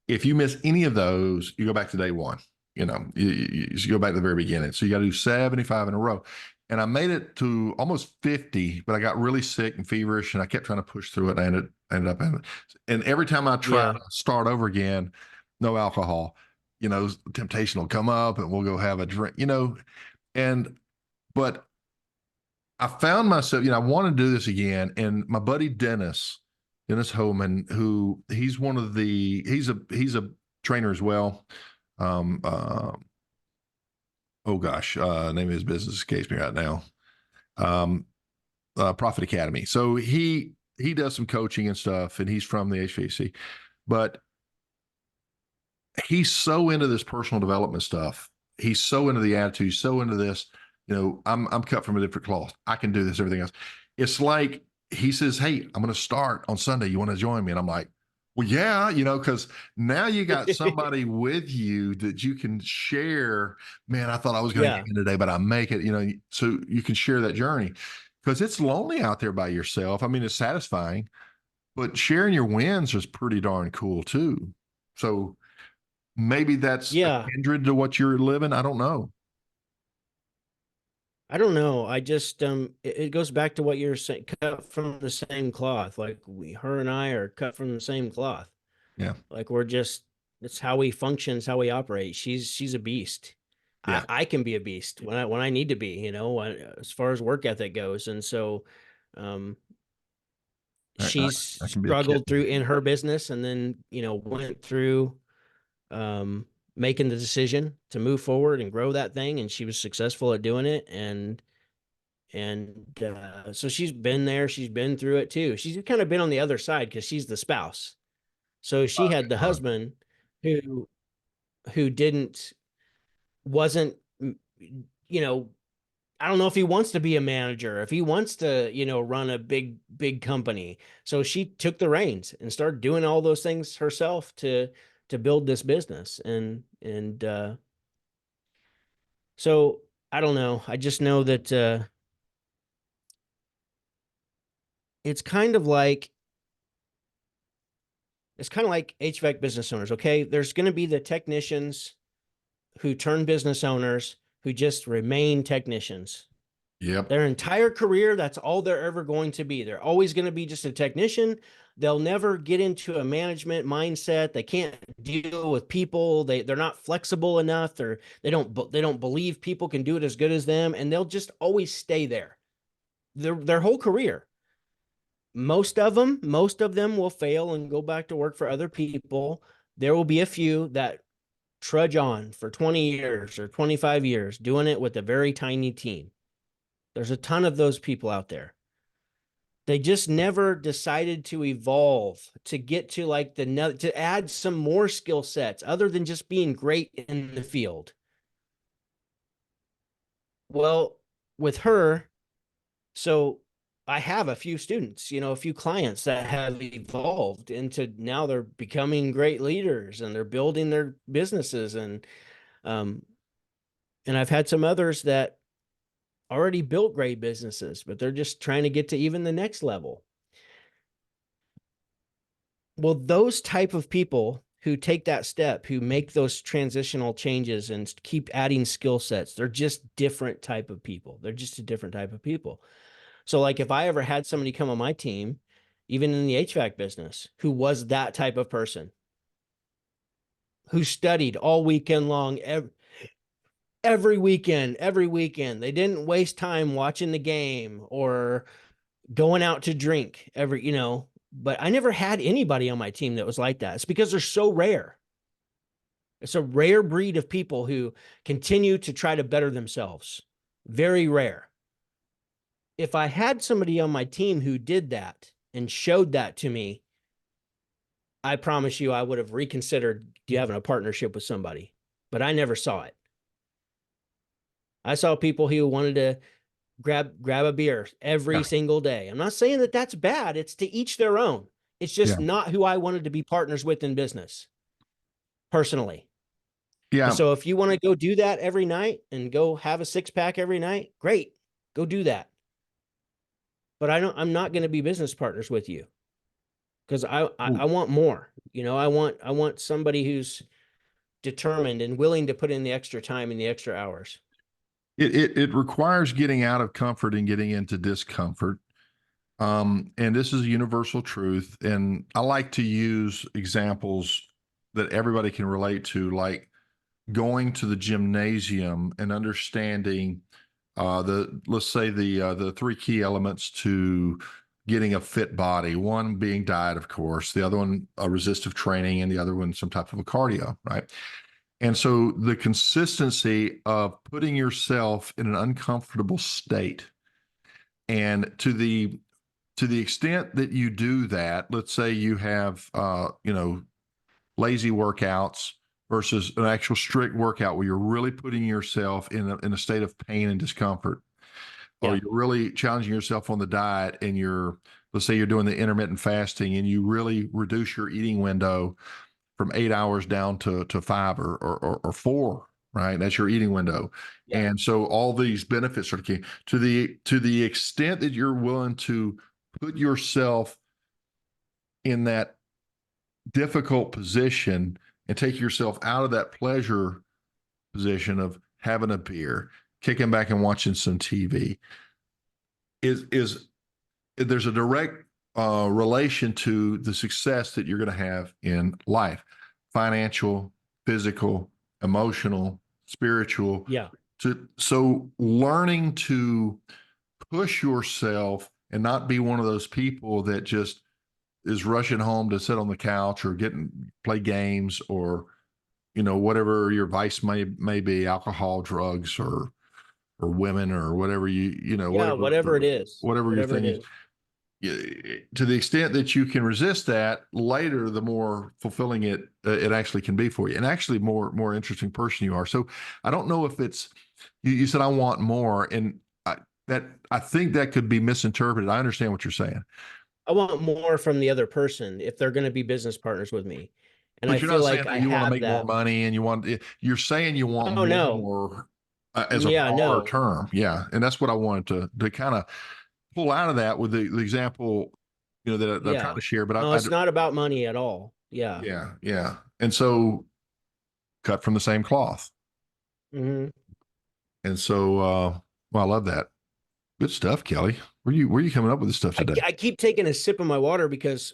A: If you miss any of those, you go back to day one. You go back to the very beginning. So you got to do 75 in a row. And I made it to almost 50, but I got really sick and feverish, and I kept trying to push through it. And I ended up in it. And every time I try
B: Yeah.
A: to start over again, no alcohol, temptation will come up, and we'll go have a drink, and but I found myself, I want to do this again. And my buddy Dennis Homan, who he's a trainer as well. Um, uh, oh gosh, name of his business escapes me right now. Um, Profit Academy. So he does some coaching and stuff, and he's from the HVAC, but he's so into this personal development stuff. He's so into the attitude, he's so into this. I'm cut from a different cloth. I can do this, everything else. It's like he says, "Hey, I'm going to start on Sunday. You want to join me?" And I'm like, "Well, yeah, because now you got somebody with you that you can share. Man, I thought I was going to
B: Yeah.
A: get in today, but I make it. So you can share that journey because it's lonely out there by yourself. I mean, it's satisfying, but sharing your wins is pretty darn cool too. So maybe that's a
B: Yeah.
A: kindred to what you're living. I don't know.
B: I don't know. I just it goes back to what you're saying, cut from the same cloth. Like her and I are cut from the same cloth.
A: Yeah.
B: Like we're just it's how we function, it's how we operate. She's a beast.
A: Yeah.
B: I can be a beast when I need to be, as far as work ethic goes. And so um she's
A: That can be a kid.
B: struggled through in her business and then, went through um making the decision to move forward and grow that thing, and she was successful at doing it. And so she's been there, she's been through it too. She's kind of been on the other side because she's the spouse. So she had the
A: Right.
B: husband who didn't wasn't you know I don't know if he wants to be a manager, if he wants to, run a big company. So she took the reins and started doing all those things herself to build this business. And so I don't know. I just know that it's kind of like HVAC business owners. Okay, there's going to be the technicians who turn business owners who just remain technicians
A: Yep.
B: their entire career. That's all they're ever going to be. They're always going to be just a technician. They'll never get into a management mindset. They can't deal with people. They're not flexible enough. They don't believe people can do it as good as them, and they'll just always stay there their whole career. Most of them will fail and go back to work for other people. There will be a few that trudge on for 20 years or 25 years doing it with a very tiny team. There's a ton of those people out there. They just never decided to evolve to get to like to add some more skill sets other than just being great in the field. Well, with her, so I have a few students, a few clients that have evolved into now they're becoming great leaders and they're building their businesses. Um and I've had some others that already built great businesses, but they're just trying to get to even the next level. Well, those type of people who take that step, who make those transitional changes and keep adding skill sets, they're just different type of people. They're just a different type of people. So like if I ever had somebody come on my team, even in the HVAC business, who was that type of person, who studied all weekend long, every weekend, they didn't waste time watching the game or going out to drink but I never had anybody on my team that was like that. It's because they're so rare. It's a rare breed of people who continue to try to better themselves. Very rare. If I had somebody on my team who did that and showed that to me, I promise you I would have reconsidered having a partnership with somebody. But I never saw it. I saw people who wanted to grab a beer every
A: Yeah.
B: single day. I'm not saying that that's bad. It's to each their own. It's
A: Yeah.
B: just not who I wanted to be partners with in business personally.
A: Yeah.
B: So if you want to go do that every night and go have a 6-pack every night, great. Go do that. But I'm not going to be business partners with you because I want more. I want somebody who's determined and willing to put in the extra time and the extra hours.
A: It requires getting out of comfort and getting into discomfort. And this is a universal truth. And I like to use examples that everybody can relate to, like going to the gymnasium and understanding let's say the three key elements to getting a fit body. One being diet, of course, the other one resistive training, and the other one some type of a cardio, right? And so the consistency of putting yourself in an uncomfortable state, and to the extent that you do that, let's say you have lazy workouts versus an actual strict workout where you're really putting yourself in a state of pain and discomfort, or
B: Yeah.
A: you're really challenging yourself on the diet, and let's say you're doing the intermittent fasting and you really reduce your eating window from 8 hours down to 5 or 4, right? That's your eating window.
B: Yeah.
A: And so all these benefits are key to the extent that you're willing to put yourself in that difficult position and take yourself out of that pleasure position of having a beer, kicking back and watching some TV is there's a direct relation to the success that you're going to have in life, financial, physical, emotional, spiritual.
B: Yeah.
A: So learning to push yourself and not be one of those people that just is rushing home to sit on the couch or play games, or whatever your vice may be, alcohol, drugs, or women, or whatever
B: Yeah. Whatever it is.
A: whatever your
B: Whatever it
A: thing is.
B: is.
A: To the extent that you can resist that, later the more fulfilling it actually can be for you, and actually more interesting person you are. So I don't know if it's you said I want more, and I think that could be misinterpreted. I understand what you're saying,
B: I want more from the other person if they're going to be business partners with me. And I
A: but you're
B: feel
A: not saying
B: like
A: that
B: I
A: you want to
B: have
A: make more
B: that.
A: money, and you're saying you want
B: Oh, no.
A: more as a
B: Yeah,
A: broader
B: no.
A: term. Yeah, and that's what I wanted to kind of pull out of that with the example that I'm trying
B: Yeah.
A: to share. But
B: No, it's not about money at all. Yeah.
A: yeah, and so cut from the same cloth.
B: Hmm.
A: And so, well, I love that. Good stuff, Kelly. Where you coming up with this stuff today?
B: I keep taking a sip of my water because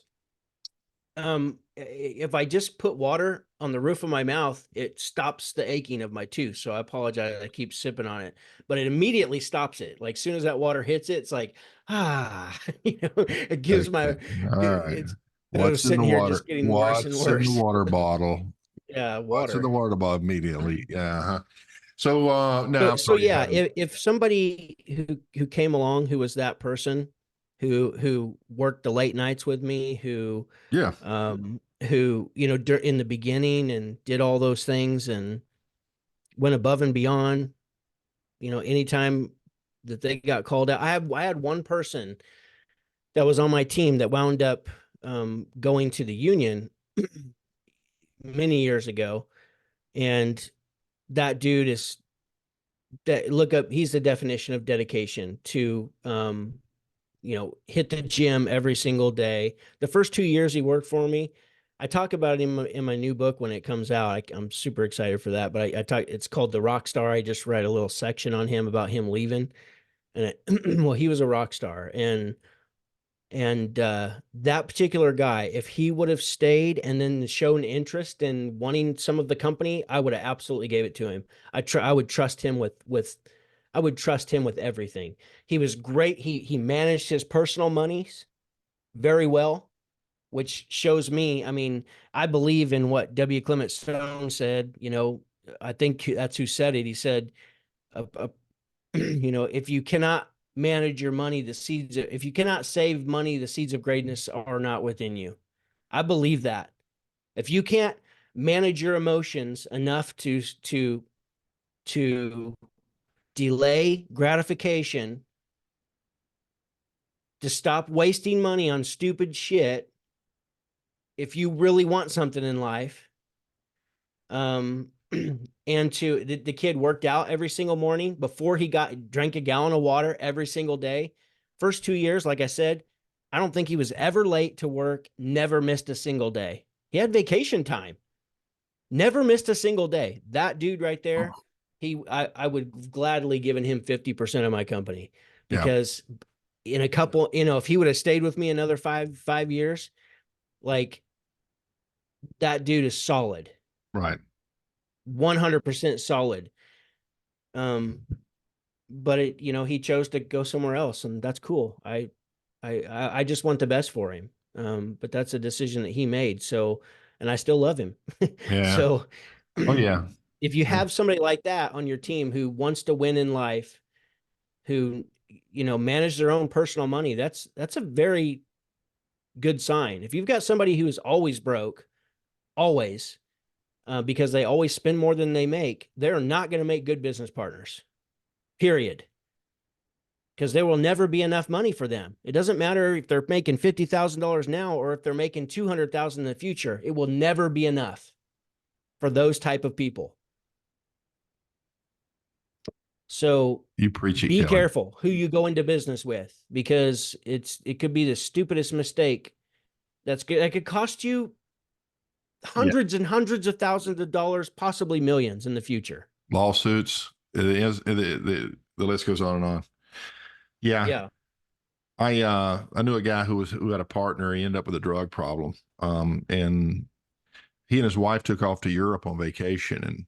B: if I just put water on the roof of my mouth, it stops the aching of my tooth. So I apologize. I keep sipping on it, but it immediately stops it. Like soon as that water hits it, it's like, it gives
A: Okay.
B: my,
A: All right.
B: it's, I was
A: What's in the
B: sitting here just
A: water?
B: getting worse and
A: What's in the
B: worse.
A: water bottle?
B: Yeah.
A: What's in the
B: Water.
A: water bottle immediately? Yeah. Uh-huh. So, no, I'm
B: So
A: sorry you
B: yeah,
A: had it.
B: if somebody who came along who was that person who worked the late nights with me,
A: Yeah.
B: who in the beginning and did all those things and went above and beyond, anytime that they got called out. I had one person that was on my team that wound up going to the union many years ago, and that dude is that look up he's the definition of dedication to hit the gym every single day. The first 2 years he worked for me, I talk about it in my new book when it comes out. I'm super excited for that. But I talk. It's called The Rock Star. I just write a little section on him about him leaving. and well, he was a rock star, and that particular guy, if he would have stayed and then shown interest in wanting some of the company, I would have absolutely gave it to him. I would trust him with I would trust him with everything. He was great. He managed his personal monies very well, which shows me, I mean, I believe in what W. Clement Stone said, I think that's who said it. He said, if you cannot manage your money, if you cannot save money, the seeds of greatness are not within you. I believe that. If you can't manage your emotions enough to delay gratification, to stop wasting money on stupid shit, if you really want something in life, and the kid worked out every single morning before he drank a gallon of water every single day. First 2 years, like I said, I don't think he was ever late to work, never missed a single day. He had vacation time, never missed a single day. That dude right there, I would gladly given him 50% of my company,
A: Yeah.
B: because in a couple, if he would have stayed with me another five years, like, that dude is solid.
A: Right.
B: 100% solid. Um, but he chose to go somewhere else, and that's cool. I just want the best for him. But that's a decision that he made. So, and I still love him.
A: Yeah.
B: So,
A: Oh yeah.
B: if you
A: Yeah.
B: have somebody like that on your team who wants to win in life, who manage their own personal money, that's a very good sign. If you've got somebody who's always broke, always, because they always spend more than they make, they're not going to make good business partners, period. Because there will never be enough money for them. It doesn't matter if they're making $50,000 now or if they're making $200,000 in the future. It will never be enough for those type of people. So
A: You preach it,
B: be
A: Kelly.
B: careful who you go into business with, because it could be the stupidest mistake that could cost you
A: Yeah.
B: hundreds and hundreds of thousands of dollars, possibly millions in the future.
A: Lawsuits. It is the list goes on and on. Yeah.
B: Yeah.
A: I knew a guy who had a partner. He ended up with a drug problem. And he and his wife took off to Europe on vacation,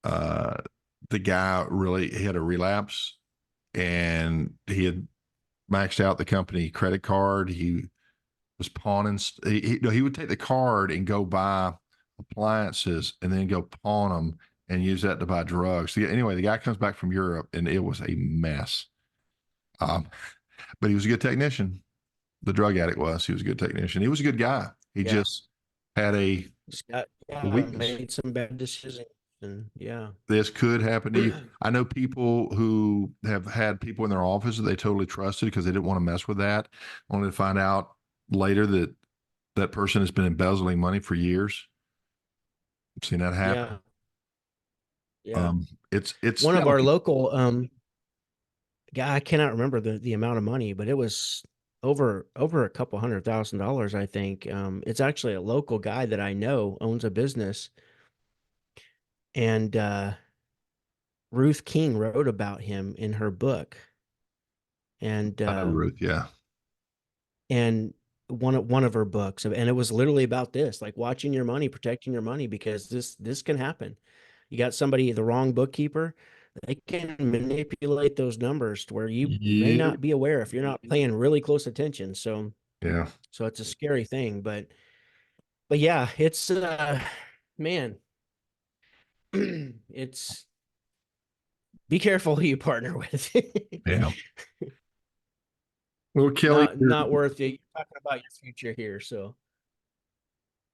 A: and the guy really he had a relapse, and he had maxed out the company credit card. He was pawning. He would take the card and go buy appliances, and then go pawn them and use that to buy drugs. Anyway, the guy comes back from Europe, and it was a mess. Um, but he was a good technician. The drug addict was. He was a good technician. He was a good guy. He
B: Yeah.
A: just had a weakness.
B: Made some bad decisions. And yeah.
A: This could happen to you. I know people who have had people in their office that they totally trusted because they didn't want to mess with that, only to find out later that that person has been embezzling money for years. I've seen that happen.
B: Yeah.
A: It's
B: One
A: yeah,
B: of our local guy, I cannot remember the amount of money, but it was over a couple $100,000, I think. It's actually a local guy that I know owns a business, and Ruth King wrote about him in her book. And
A: I know Ruth. Yeah,
B: and one of her books, and it was literally about this, like watching your money, protecting your money, because this can happen. You got somebody, the wrong bookkeeper, they can manipulate those numbers to where you may
A: yeah,
B: not be aware if you're not paying really close attention. So
A: yeah.
B: it's a scary thing, but yeah, it's man, it's be careful who you partner with.
A: Yeah. Well, Kelly,
B: Not worth it. You're talking about your future here, so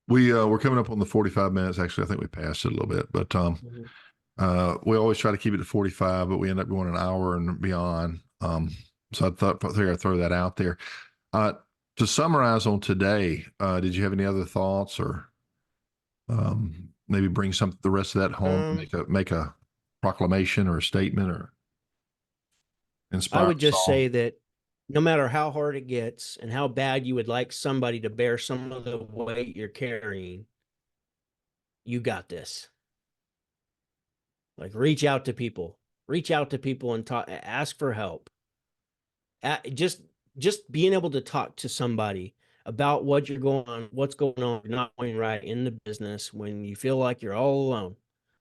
A: we're coming up on the 45 minutes. Actually, I think we passed it a little bit, but
B: Mhm.
A: we always try to keep it to 45, but we end up going an hour and beyond. So figured I'd throw that out there. Uh, to summarize on today, did you have any other thoughts, or maybe bring the rest of that home,
B: Um,
A: make a proclamation or a statement, or
B: I
A: inspire
B: would
A: us
B: just
A: all?
B: say that no matter how hard it gets and how bad you would like somebody to bear some of the weight you're carrying, you got this. Like reach out to people and talk, ask for help. Just being able to talk to somebody about what's going on, not going right in the business when you feel like you're all alone.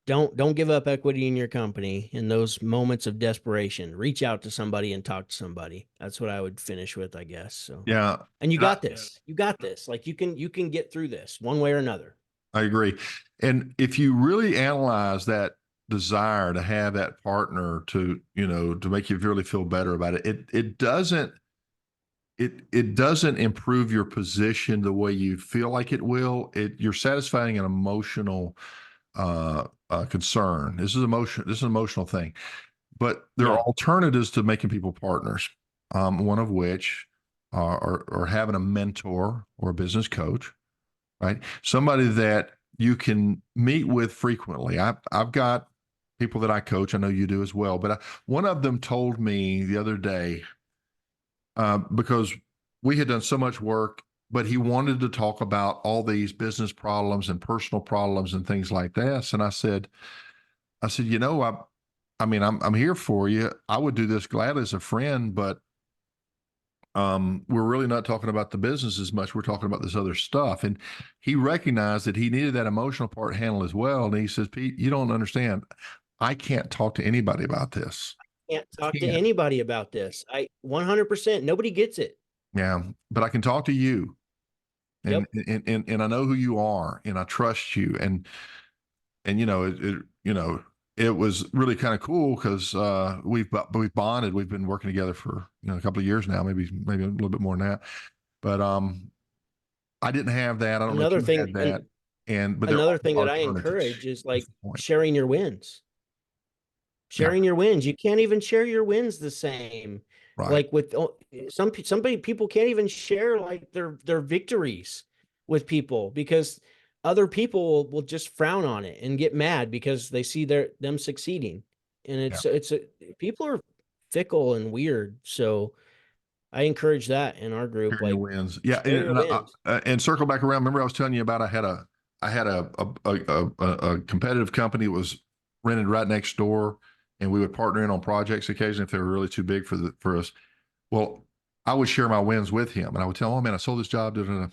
B: Don't give up equity in your company in those moments of desperation. Reach out to somebody and talk to somebody. That's what I would finish with, I guess. So,
A: Yeah.
B: and you
A: And
B: got this. You got this. Like you can get through this one way or another.
A: I agree. And if you really analyze that desire to have that partner to, to make you really feel better about it, it doesn't improve your position the way you feel like it will. You're satisfying an emotional concern. This is an emotional thing. But there are
B: Yeah.
A: alternatives to making people partners. One of which are having a mentor or a business coach, right? Somebody that you can meet with frequently. I've got people that I coach. I know you do as well. But one of them told me the other day, because we had done so much work, but he wanted to talk about all these business problems and personal problems and things like this. And I said, I mean, I'm here for you. I would do this gladly as a friend, but we're really not talking about the business as much. We're talking about this other stuff. And he recognized that he needed that emotional part handled as well. And he says, Pete, you don't understand. I can't talk to anybody about this.
B: Can't talk to
A: Can't.
B: anybody about this. I 100%. Nobody gets it.
A: Yeah, but I can talk to you, and
B: Yep.
A: and I know who you are, and I trust you, and it was really kind of cool because we've bonded. We've been working together for a couple of years now, maybe a little bit more than that. But I didn't have that. I don't know if
B: Another
A: you
B: thing,
A: had
B: and
A: that. But there
B: another
A: are
B: thing that I
A: alternatives.
B: encourage is
A: That's
B: like
A: the point.
B: sharing your wins.
A: Yeah,
B: Sharing your wins. You can't even share your wins the same.
A: right.
B: Like with people can't even share like their victories with people because other people will just frown on it and get mad because they see them succeeding. And
A: Yeah,
B: people are fickle and weird. So I encourage that in our group.
A: sharing your
B: Like
A: wins. Yeah,
B: share your wins.
A: and circle back around. Remember, I was telling you about I had a competitive company that was rented right next door, and we would partner in on projects occasionally if they were really too big for us. Well, I would share my wins with him, and I would tell him, "Oh man, I sold this job." Da, da, da.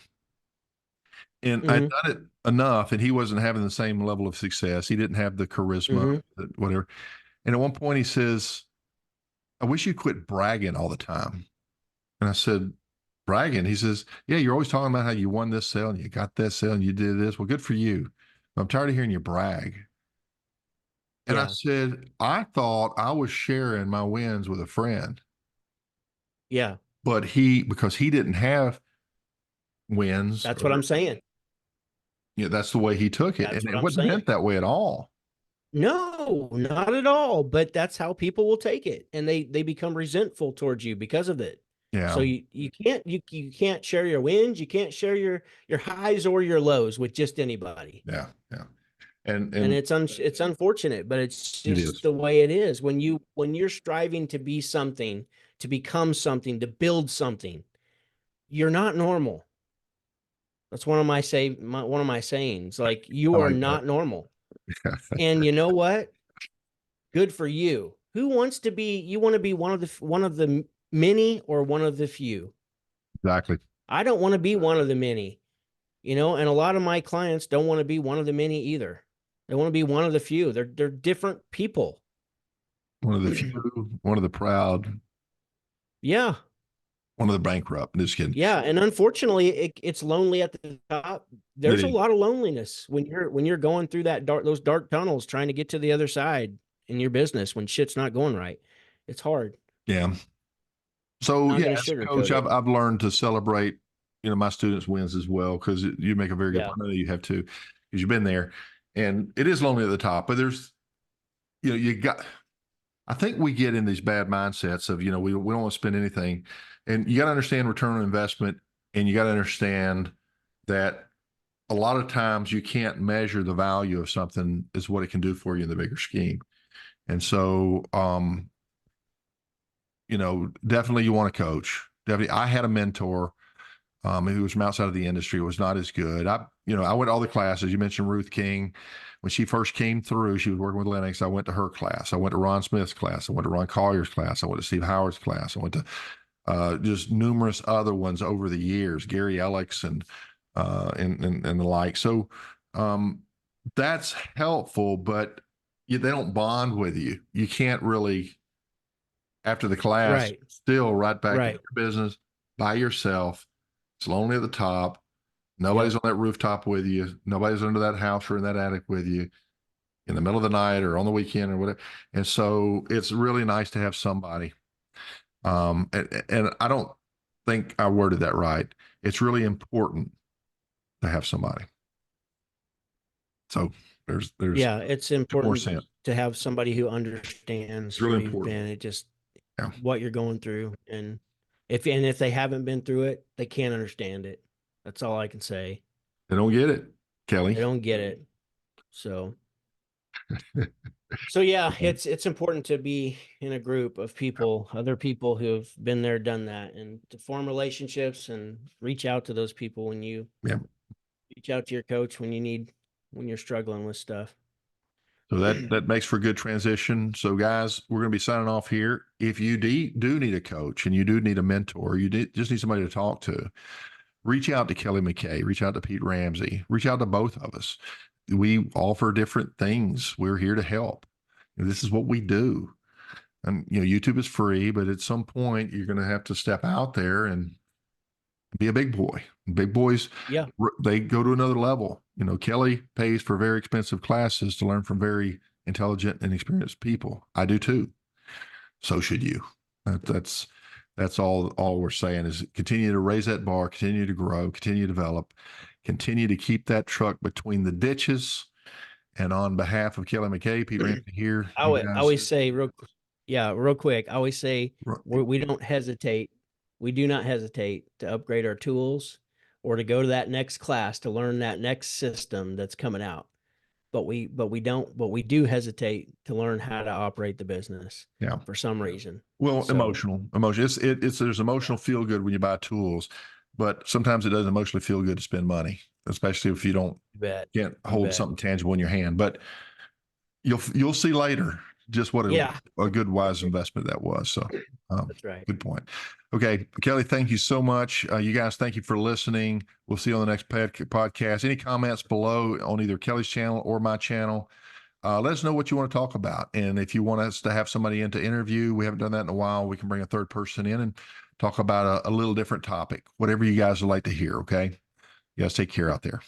A: And I'd
B: Hmm.
A: done it enough, and he wasn't having the same level of success. He didn't have the charisma,
B: Hmm.
A: whatever. And at one point, he says, "I wish you quit bragging all the time." And I said, "Bragging?" He says, "Yeah, you're always talking about how you won this sale and you got that sale and you did this. Well, good for you. I'm tired of hearing you brag." And I
B: Yeah.
A: said, "I thought I was sharing my wins with a friend,
B: Yeah.
A: but because he didn't have wins,
B: That's what I'm saying.
A: that's the way he took it.
B: That's
A: And
B: what
A: it
B: I'm
A: wasn't
B: saying.
A: meant that way at all."
B: No, not at all. But that's how people will take it, and they become resentful towards you because of it. So
A: Yeah,
B: you can't share your wins. You can't share your highs or your lows with just anybody.
A: yeah, yeah.
B: And
A: And
B: it's unfortunate, but it's
A: it
B: just
A: is.
B: the way it is. When you're striving to be something, to become something, to build something, you're not normal. That's one of my sayings. Like
A: I
B: you are
A: like that.
B: not normal. And you know what? Good for you. Who wants to be? You want to be one of the many or one of the few?
A: Exactly.
B: I don't want to be one of the many, and a lot of my clients don't want to be one of the many either. They want to be one of the few. They're different people.
A: One of the few, one of the proud,
B: Yeah.
A: one of the bankrupt. Just kidding.
B: Yeah, and unfortunately it's lonely at the top.
A: It
B: There's a
A: is.
B: lot of loneliness when you're going through those dark tunnels trying to get to the other side in your business when shit's not going right. It's hard.
A: Yeah. So
B: Not
A: yeah,
B: going to
A: as a coach,
B: sugarcoat it.
A: I've learned to celebrate, my students' wins as well because you make a very good
B: Yeah.
A: point. I know you have too, because you've been there, and it is lonely at the top. But there's, you got. I think we get in these bad mindsets of we don't want to spend anything, and you got to understand return on investment, and you got to understand that a lot of times you can't measure the value of something is what it can do for you in the bigger scheme. And so, definitely you want to coach. Definitely, I had a mentor who was from outside of the industry, was not as good. I went to all the classes. You mentioned Ruth King. When she first came through, she was working with Linux. I went to her class. I went to Ron Smith's class. I went to Ron Collier's class. I went to Steve Howard's class. I went to just numerous other ones over the years, Gary Alex and the like. So that's helpful, but they don't bond with you. You can't really, after the class,
B: Right.
A: still right back in
B: Right.
A: your business by yourself. It's lonely at the top. Nobody's
B: Yep.
A: on that rooftop with you. Nobody's under that house or in that attic with you in the middle of the night or on the weekend or whatever. And so it's really nice to have somebody. And I don't think I worded that right. It's really important to have somebody. So there's
B: Yeah, it's
A: two more
B: important
A: cents.
B: to have somebody who understands
A: It's really
B: where you've
A: important.
B: been, it just
A: Yeah.
B: what you're going through. And if they haven't been through it, they can't understand it. That's all I can say.
A: They don't get it,
B: They
A: Kelly.
B: don't get it. So so yeah, it's important to be in a group of people, other people who have been there, done that, and to form relationships and reach out to those people when you
A: Yeah.
B: reach out to your coach when you're struggling with stuff.
A: So that makes for a good transition. So guys, we're going to be signing off here. If you do need a coach and you do need a mentor, just need somebody to talk to, reach out to Kelly McKay, reach out to Pete Ramsey, reach out to both of us. We offer different things. We're here to help. This is what we do. And YouTube is free, but at some point you're going to have to step out there and be a big boy. Big boys,
B: Yeah.
A: they go to another level. Kelly pays for very expensive classes to learn from very intelligent and experienced people. I do too. So should you. That's all we're saying is continue to raise that bar, continue to grow, continue to develop, continue to keep that truck between the ditches. And on behalf of Kelly McKay, Pete Ramsey here, you
B: I
A: guys,
B: always say real quick. I always say we don't hesitate. We do not hesitate to upgrade our tools or to go to that next class to learn that next system that's coming out. But we do hesitate to learn how to operate the business
A: yeah.
B: for some reason.
A: Well,
B: So,
A: emotion. There's emotional feel good when you buy tools, but sometimes it doesn't emotionally feel good to spend money, especially if you
B: you bet.
A: can't
B: You
A: hold
B: bet.
A: something tangible in your hand. But you'll see later just what
B: Yeah,
A: a good wise investment that was. So,
B: that's right.
A: good point. Okay, Kelly, thank you so much. You guys, thank you for listening. We'll see you on the next podcast. Any comments below on either Kelly's channel or my channel? Let us know what you want to talk about. And if you want us to have somebody in to interview, we haven't done that in a while. We can bring a third person in and talk about a little different topic, whatever you guys would like to hear. Okay. You guys take care out there.